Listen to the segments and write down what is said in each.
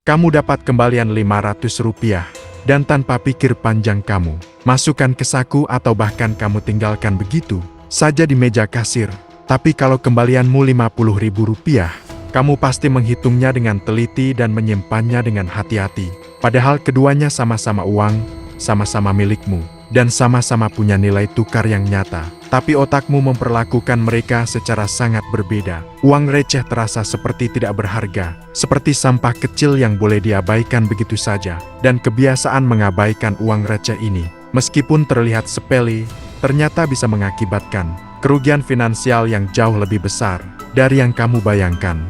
Kamu dapat kembalian Rp500 dan tanpa pikir panjang kamu masukkan ke saku atau bahkan kamu tinggalkan begitu saja di meja kasir. Tapi kalau kembalianmu Rp50.000, kamu pasti menghitungnya dengan teliti dan menyimpannya dengan hati-hati. Padahal keduanya sama-sama uang, sama-sama milikmu, dan sama-sama punya nilai tukar yang nyata. Tapi otakmu memperlakukan mereka secara sangat berbeda. Uang receh terasa seperti tidak berharga, seperti sampah kecil yang boleh diabaikan begitu saja. Dan kebiasaan mengabaikan uang receh ini, meskipun terlihat sepele, ternyata bisa mengakibatkan kerugian finansial yang jauh lebih besar dari yang kamu bayangkan.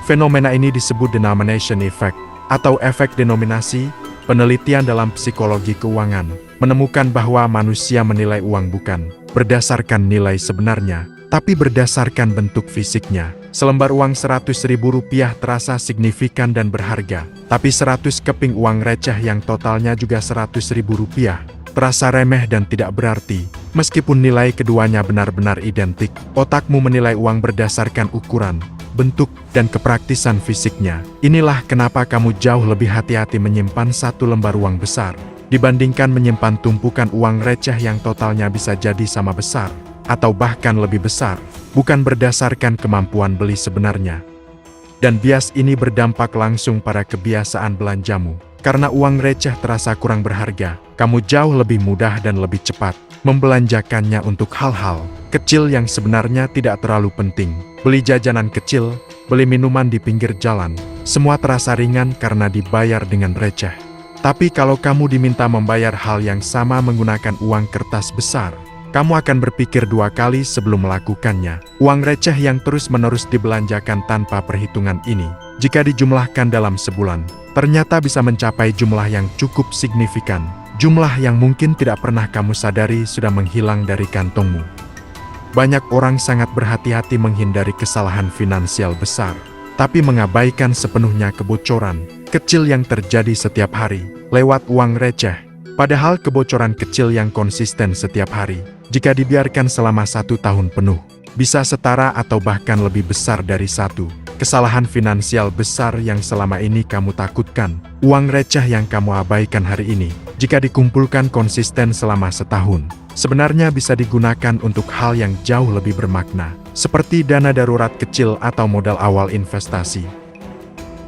Fenomena ini disebut denomination effect, atau efek denominasi. Penelitian dalam psikologi keuangan menemukan bahwa manusia menilai uang bukan berdasarkan nilai sebenarnya, tapi berdasarkan bentuk fisiknya. Selembar uang Rp100.000 terasa signifikan dan berharga, tapi 100 keping uang receh yang totalnya juga Rp100.000 terasa remeh dan tidak berarti. Meskipun nilai keduanya benar-benar identik, otakmu menilai uang berdasarkan ukuran, bentuk, dan kepraktisan fisiknya. Inilah kenapa kamu jauh lebih hati-hati menyimpan satu lembar uang besar dibandingkan menyimpan tumpukan uang receh yang totalnya bisa jadi sama besar, atau bahkan lebih besar, bukan berdasarkan kemampuan beli sebenarnya. Dan bias ini berdampak langsung pada kebiasaan belanjamu. Karena uang receh terasa kurang berharga, kamu jauh lebih mudah dan lebih cepat membelanjakannya untuk hal-hal kecil yang sebenarnya tidak terlalu penting. Beli jajanan kecil, beli minuman di pinggir jalan, semua terasa ringan karena dibayar dengan receh. Tapi kalau kamu diminta membayar hal yang sama menggunakan uang kertas besar, kamu akan berpikir dua kali sebelum melakukannya. Uang receh yang terus-menerus dibelanjakan tanpa perhitungan ini, jika dijumlahkan dalam sebulan, ternyata bisa mencapai jumlah yang cukup signifikan. Jumlah yang mungkin tidak pernah kamu sadari sudah menghilang dari kantongmu. Banyak orang sangat berhati-hati menghindari kesalahan finansial besar, tapi mengabaikan sepenuhnya kebocoran kecil yang terjadi setiap hari lewat uang receh. Padahal kebocoran kecil yang konsisten setiap hari, jika dibiarkan selama 1 tahun penuh, bisa setara atau bahkan lebih besar dari satu kesalahan finansial besar yang selama ini kamu takutkan. Uang receh yang kamu abaikan hari ini, jika dikumpulkan konsisten selama setahun, sebenarnya bisa digunakan untuk hal yang jauh lebih bermakna, seperti dana darurat kecil atau modal awal investasi.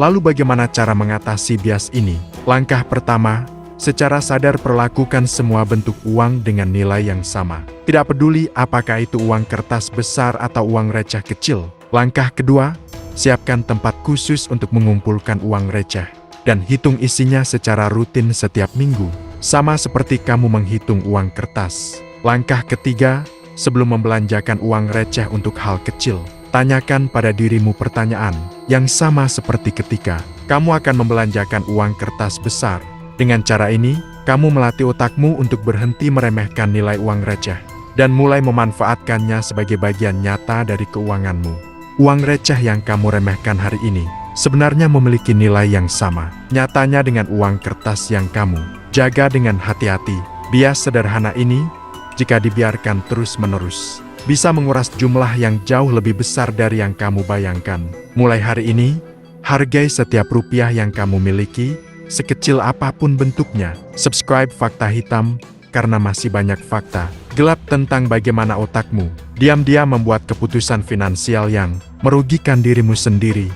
Lalu bagaimana cara mengatasi bias ini? Langkah pertama, secara sadar perlakukan semua bentuk uang dengan nilai yang sama. Tidak peduli apakah itu uang kertas besar atau uang receh kecil. Langkah kedua, siapkan tempat khusus untuk mengumpulkan uang receh, dan hitung isinya secara rutin setiap minggu, sama seperti kamu menghitung uang kertas. Langkah ketiga, sebelum membelanjakan uang receh untuk hal kecil, tanyakan pada dirimu pertanyaan yang sama seperti ketika kamu akan membelanjakan uang kertas besar. Dengan cara ini, kamu melatih otakmu untuk berhenti meremehkan nilai uang receh, dan mulai memanfaatkannya sebagai bagian nyata dari keuanganmu. Uang receh yang kamu remehkan hari ini sebenarnya memiliki nilai yang sama nyatanya dengan uang kertas yang kamu jaga dengan hati-hati. Bias sederhana ini, jika dibiarkan terus-menerus, bisa menguras jumlah yang jauh lebih besar dari yang kamu bayangkan. Mulai hari ini, hargai setiap rupiah yang kamu miliki, sekecil apapun bentuknya. Subscribe Fakta Hitam, karena masih banyak fakta gelap tentang bagaimana otakmu diam-diam membuat keputusan finansial yang merugikan dirimu sendiri.